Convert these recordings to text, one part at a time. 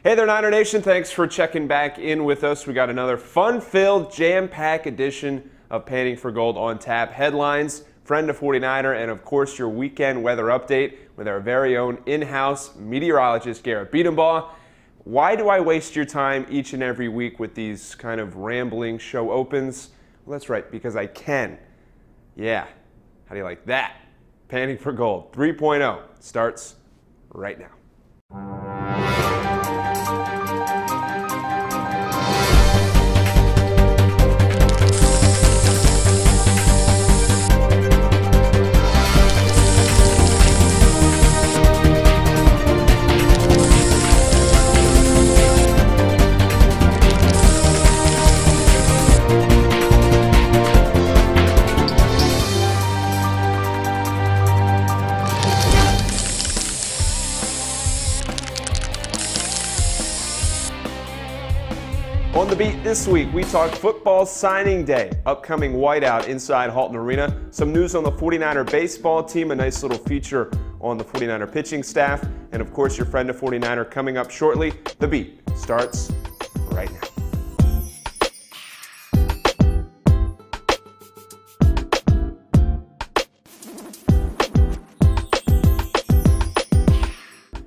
Hey there, Niner Nation. Thanks for checking back in with us. We got another fun-filled, jam-packed edition of Panting for Gold on tap. Headlines, friend of 49er, and of course your weekend weather update with our very own in-house meteorologist, Garrett Beatenbaugh. Why do I waste your time each and every week with these kind of rambling show opens? Well, that's right, because I can. Yeah. How do you like that? Panting for Gold 3.0 starts right now. On the beat this week, we talk football signing day, upcoming whiteout inside Halton Arena, some news on the 49er baseball team, a nice little feature on the 49er pitching staff, and of course your friend of 49er coming up shortly. The beat starts right now.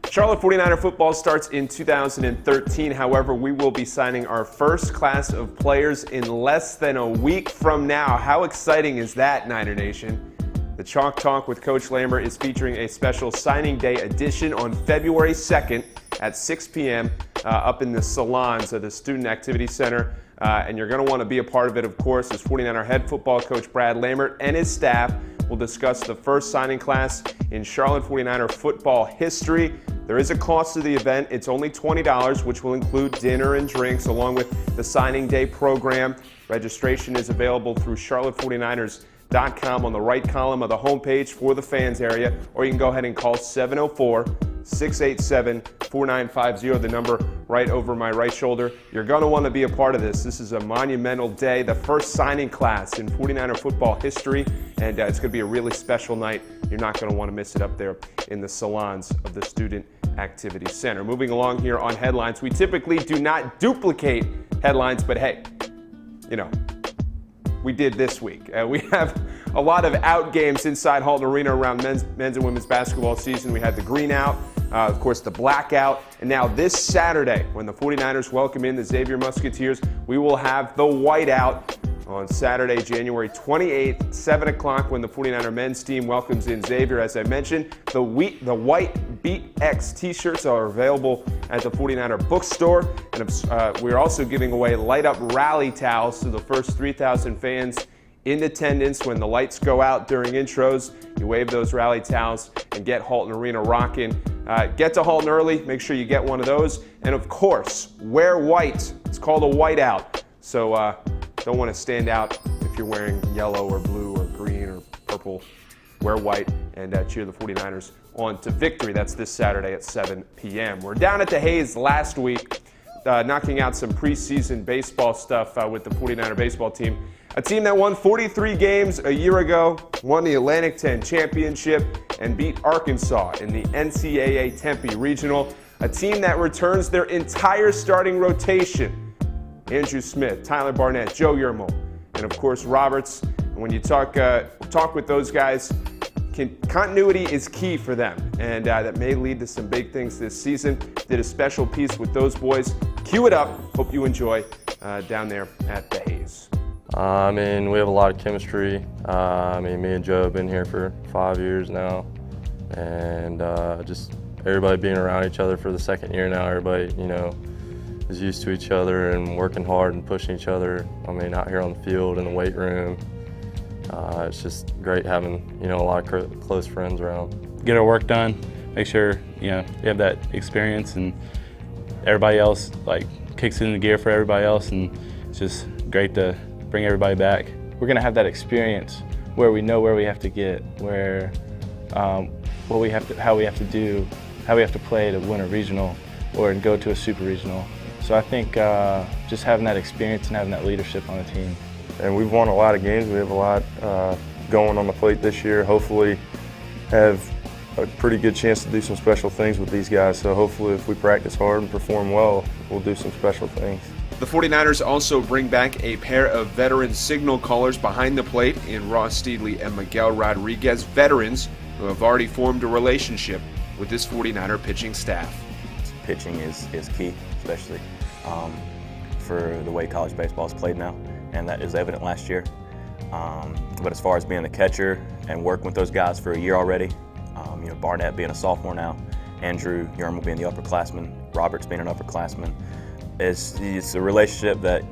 Charlotte 49er football starts in 2013. However, we will be signing our first class of players in less than a week from now. How exciting is that, Niner Nation? The Chalk Talk with Coach Lambert is featuring a special signing day edition on February 2nd at 6 p.m. Up in the salons of the Student Activity Center. And you're going to want to be a part of it, of course, as 49er head football coach Brad Lambert and his staff will discuss the first signing class in Charlotte 49er football history. There is a cost to the event. It's only $20, which will include dinner and drinks along with the signing day program. Registration is available through charlotte49ers.com on the right column of the homepage for the fans area, or you can go ahead and call 704-687-4950, the number right over my right shoulder. You're going to want to be a part of this. This is a monumental day, the first signing class in 49er football history, and it's going to be a really special night. You're not going to want to miss it up there in the salons of the Student Activity Center. Moving along here on headlines, we typically do not duplicate headlines, but hey, you know, we did this week. We have a lot of out games inside Halton Arena around men's and women's basketball season. We had the green out, of course the blackout, and now this Saturday when the 49ers welcome in the Xavier Musketeers, we will have the whiteout on Saturday, January 28th, 7 o'clock when the 49er men's team welcomes in Xavier. As I mentioned, the white Beat X t-shirts are available at the 49er bookstore. And we're also giving away light-up rally towels to the first 3,000 fans in attendance. When the lights go out during intros, you wave those rally towels and get Halton Arena rocking. Get to Halton early. Make sure you get one of those. And of course, wear white. It's called a whiteout. So don't want to stand out if you're wearing yellow or blue or green or purple. Wear white and cheer the 49ers on to victory. That's this Saturday at 7 p.m. We're down at the Hayes last week, knocking out some preseason baseball stuff with the 49er baseball team. A team that won 43 games a year ago, won the Atlantic 10 championship, and beat Arkansas in the NCAA Tempe Regional. A team that returns their entire starting rotation. Andrew Smith, Tyler Barnett, Joe Yermo, and of course Roberts. And when you talk with those guys, continuity is key for them, and that may lead to some big things this season. Did a special piece with those boys. Cue it up. Hope you enjoy down there at the Hayes. I mean, we have a lot of chemistry. Me and Joe have been here for 5 years now, and just everybody being around each other for the second year now. Everybody, you know, is used to each other and working hard and pushing each other. I mean, out here on the field, in the weight room. It's just great having, you know, a lot of close friends around. Get our work done, make sure, you know, you have that experience, and everybody else, like, kicks in the gear for everybody else, and it's just great to bring everybody back. We're gonna have that experience where we know where we have to get, where, what we have to, how we have to do, how we have to play to win a regional or go to a super regional. So I think just having that experience and having that leadership on the team. And we've won a lot of games. We have a lot going on the plate this year. Hopefully have a pretty good chance to do some special things with these guys. So hopefully if we practice hard and perform well, we'll do some special things. The 49ers also bring back a pair of veteran signal callers behind the plate in Ross Steedley and Miguel Rodriguez, veterans who have already formed a relationship with this 49er pitching staff. Pitching is key, especially for the way college baseball is played now, and that is evident last year. But as far as being the catcher and working with those guys for a year already, you know, Barnett being a sophomore now, Andrew Yermel being the upperclassman, Roberts being an upperclassman, it's a relationship that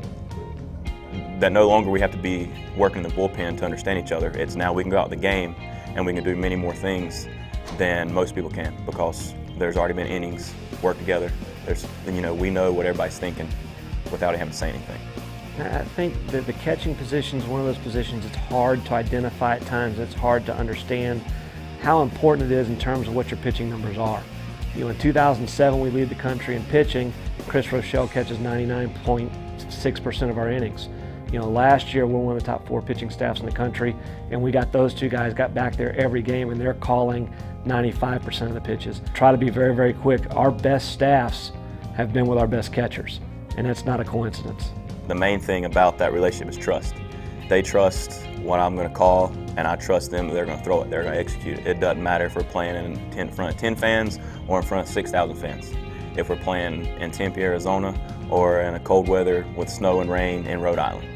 no longer we have to be working in the bullpen to understand each other. It's now we can go out the game and we can do many more things than most people can, because there's already been innings, work together. You know, we know what everybody's thinking without having to say anything. I think that the catching position is one of those positions it's hard to identify at times. It's hard to understand how important it is in terms of what your pitching numbers are. You know, in 2007 we lead the country in pitching. Chris Rochelle catches 99.6% of our innings. You know, last year we're one of the top 4 pitching staffs in the country, and we got those 2 guys got back there every game, and they're calling 95% of the pitches. Try to be very, very quick. Our best staffs have been with our best catchers, and that's not a coincidence. The main thing about that relationship is trust. They trust what I'm going to call, and I trust them that they're going to throw it, they're going to execute it. It doesn't matter if we're playing in front of 10 fans or in front of 6,000 fans. If we're playing in Tempe, Arizona, or in a cold weather with snow and rain in Rhode Island.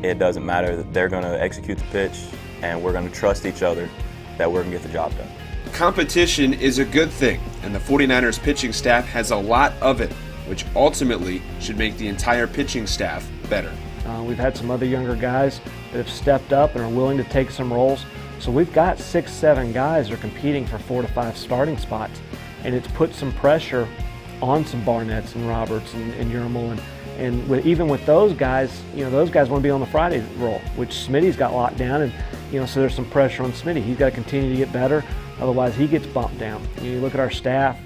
It doesn't matter. That they're going to execute the pitch, and we're going to trust each other that we're going to get the job done. Competition is a good thing, and the 49ers pitching staff has a lot of it, which ultimately should make the entire pitching staff better. We've had some other younger guys that have stepped up and are willing to take some roles. So we've got 6, 7 guys that are competing for 4 to 5 starting spots, and it's put some pressure on some Barnetts and Roberts and Yermel, and even with those guys, you know, those guys want to be on the Friday role, which Smitty's got locked down, and you know, so there's some pressure on Smitty. He's got to continue to get better, otherwise he gets bumped down. You look at our staff,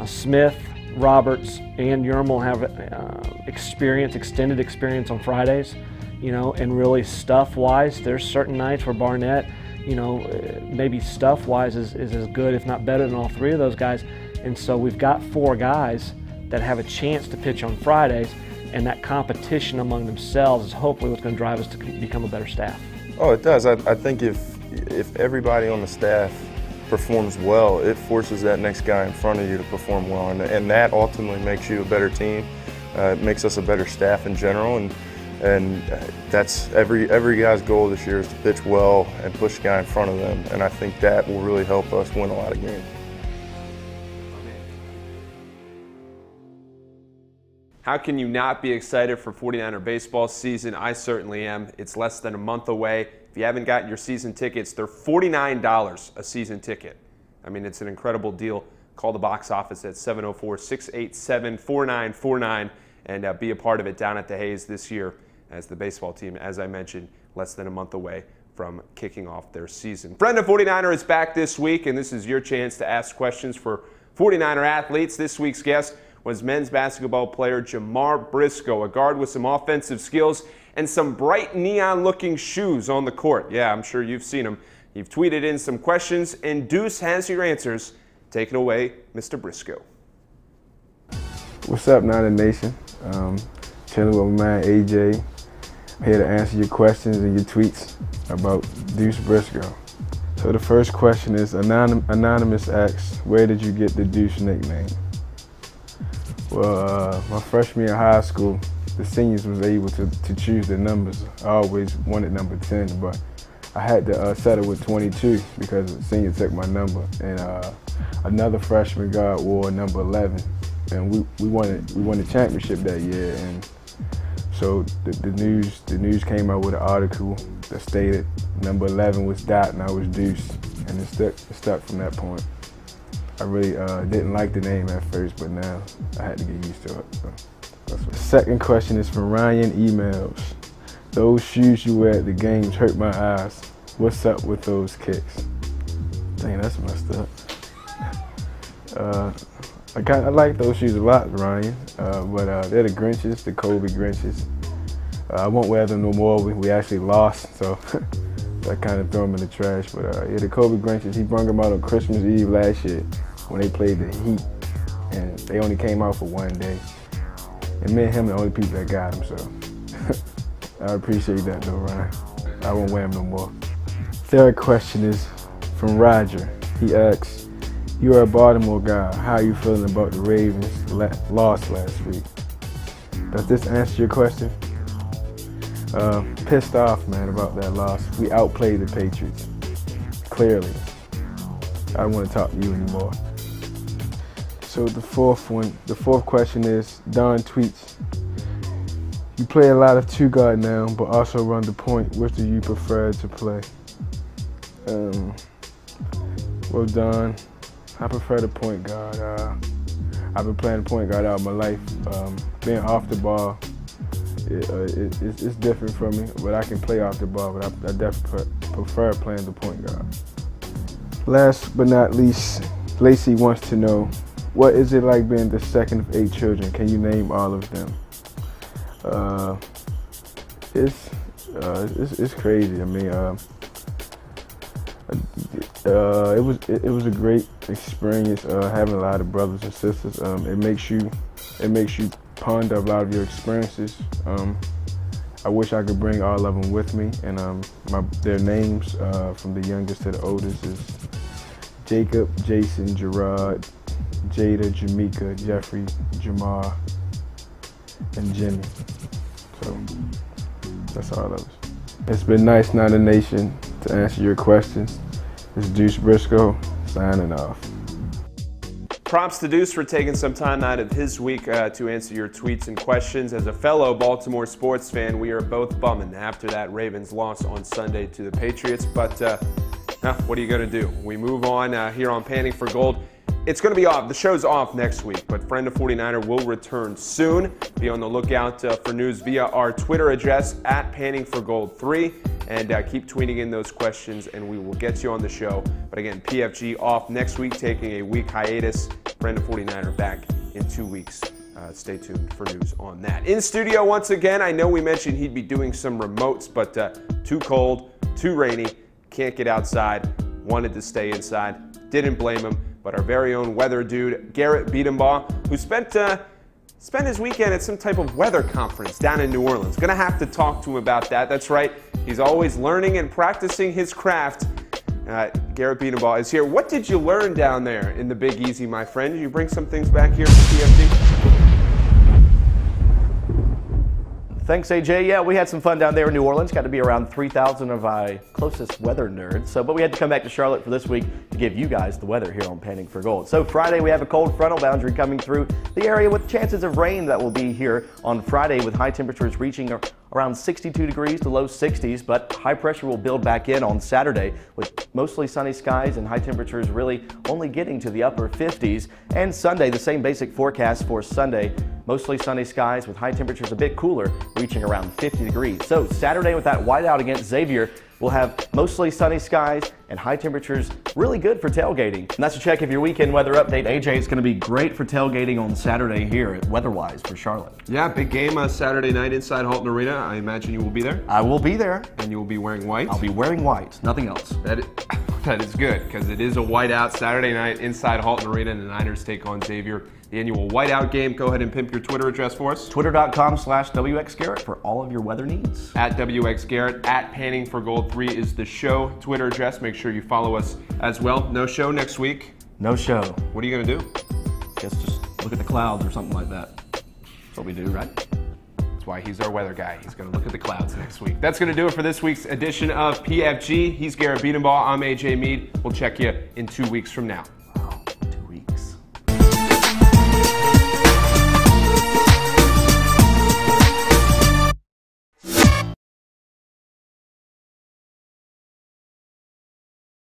Smith, Roberts, and Yermel have extended experience on Fridays, you know, and really stuff-wise, there's certain nights where Barnett, you know, maybe stuff-wise is as good, if not better than all 3 of those guys. And so we've got 4 guys that have a chance to pitch on Fridays, and that competition among themselves is hopefully what's going to drive us to become a better staff. Oh, it does. I think if everybody on the staff performs well, it forces that next guy in front of you to perform well, and that ultimately makes you a better team. It makes us a better staff in general, and that's every guy's goal this year is to pitch well and push the guy in front of them, and I think that will really help us win a lot of games. How can you not be excited for 49er baseball season? I certainly am. It's less than a month away. If you haven't gotten your season tickets, they're $49 a season ticket. I mean, it's an incredible deal. Call the box office at 704-687-4949 and be a part of it down at the Hayes this year as the baseball team, as I mentioned, less than a month away from kicking off their season. Friend of 49er is back this week, and this is your chance to ask questions for 49er athletes. This week's guest was men's basketball player Jamar Briscoe, a guard with some offensive skills and some bright neon-looking shoes on the court. Yeah, I'm sure you've seen them. You've tweeted in some questions, and Deuce has your answers. Take it away, Mr. Briscoe. What's up, Niner Nation? Chilling with my man AJ. I'm here to answer your questions and your tweets about Deuce Briscoe. So the first question is, Anonymous asks, where did you get the Deuce nickname? Well, my freshman year in high school, the seniors was able to choose their numbers. I always wanted number 10, but I had to settle with 22 because the senior took my number. And another freshman guard wore number 11, and we won the championship that year. And so the news came out with an article that stated number 11 was Dot and I was Deuce, and it stuck from that point. I really didn't like the name at first, but now I had to get used to it. So that's what. The second question is from Ryan Emails. Those shoes you wear at the games hurt my eyes. What's up with those kicks? Dang, that's messed up. I like those shoes a lot, Ryan, but they're the Grinches, the Kobe Grinches. I won't wear them no more. We actually lost, so I kind of threw him in the trash. But yeah, the Kobe Grinches, he brought him out on Christmas Eve last year when they played the Heat, and they only came out for one day. And me and him are the only people that got him, so I appreciate that though, Ryan. I won't wear him no more. Third question is from Roger. He asks, you are a Baltimore guy. How are you feeling about the Ravens' loss last week? Does this answer your question? Pissed off, man, about that loss. We outplayed the Patriots, clearly. I don't want to talk to you anymore. So the fourth question is, Don tweets, you play a lot of two guard now, but also run the point. Which do you prefer to play? Well, Don, I prefer the point guard. I've been playing the point guard all my life. Being off the ball, it's different for me, but I can play off the ball, but I definitely prefer playing the point guard. Last but not least, Lacey wants to know, what is it like being the second of 8 children? Can you name all of them? It's crazy. I mean, it was a great experience having a lot of brothers and sisters. It makes you ponder a lot of your experiences. I wish I could bring all of them with me, and their names from the youngest to the oldest is Jacob, Jason, Gerard, Jada, Jamaica, Jeffrey, Jamar, and Jimmy. So that's all of us. It's been nice, Niner Nation, to answer your questions. It's Deuce Briscoe signing off. Props to Deuce for taking some time out of his week to answer your tweets and questions. As a fellow Baltimore sports fan, we are both bumming after that Ravens loss on Sunday to the Patriots. But what are you going to do? We move on here on Panning for Gold. It's going to be off. The show's off next week, but Friend of 49er will return soon. Be on the lookout for news via our Twitter address at PanningForGold3, and keep tweeting in those questions, and we will get you on the show. But again, PFG off next week, taking a week hiatus. Friend of 49er back in 2 weeks. Stay tuned for news on that. In studio once again, I know we mentioned he'd be doing some remotes, but too cold, too rainy, can't get outside, wanted to stay inside. Didn't blame him. But our very own weather dude, Garrett Biedenbaugh, who spent his weekend at some type of weather conference down in New Orleans. Gonna have to talk to him about that. That's right, he's always learning and practicing his craft. Garrett Biedenbaugh is here. What did you learn down there in the Big Easy, my friend? Did you bring some things back here for PFG? Thanks, AJ. Yeah, we had some fun down there in New Orleans. Got to be around 3,000 of my closest weather nerds. But we had to come back to Charlotte for this week to give you guys the weather here on Panning for Gold. So Friday, we have a cold frontal boundary coming through the area with chances of rain that will be here on Friday, with high temperatures reaching around 62 degrees to low 60s, but high pressure will build back in on Saturday with mostly sunny skies and high temperatures really only getting to the upper 50s. And Sunday, the same basic forecast for Sunday. Mostly sunny skies with high temperatures a bit cooler, reaching around 50 degrees. So Saturday with that whiteout against Xavier, we'll have mostly sunny skies and high temperatures, really good for tailgating. And that's a check of your weekend weather update. AJ, it's going to be great for tailgating on Saturday here, weather-wise, for Charlotte. Yeah, big game Saturday night inside Halton Arena. I imagine you will be there. I will be there. And you will be wearing white? I'll be wearing white, nothing else. That is good, because it is a whiteout Saturday night inside Halton Arena, and the Niners take on Xavier. The annual whiteout game. Go ahead and pimp your Twitter address for us. Twitter.com/WXGarrett for all of your weather needs. At WXGarrett, at Panning for Gold 3 is the show Twitter address. Make sure you follow us as well. No show next week. No show. What are you going to do? Guess just look at the clouds or something like that. That's what we do, right? That's why he's our weather guy. He's going to look at the clouds next week. That's going to do it for this week's edition of PFG. He's Garrett Biedenbaugh. I'm AJ Mead. We'll check you in 2 weeks from now.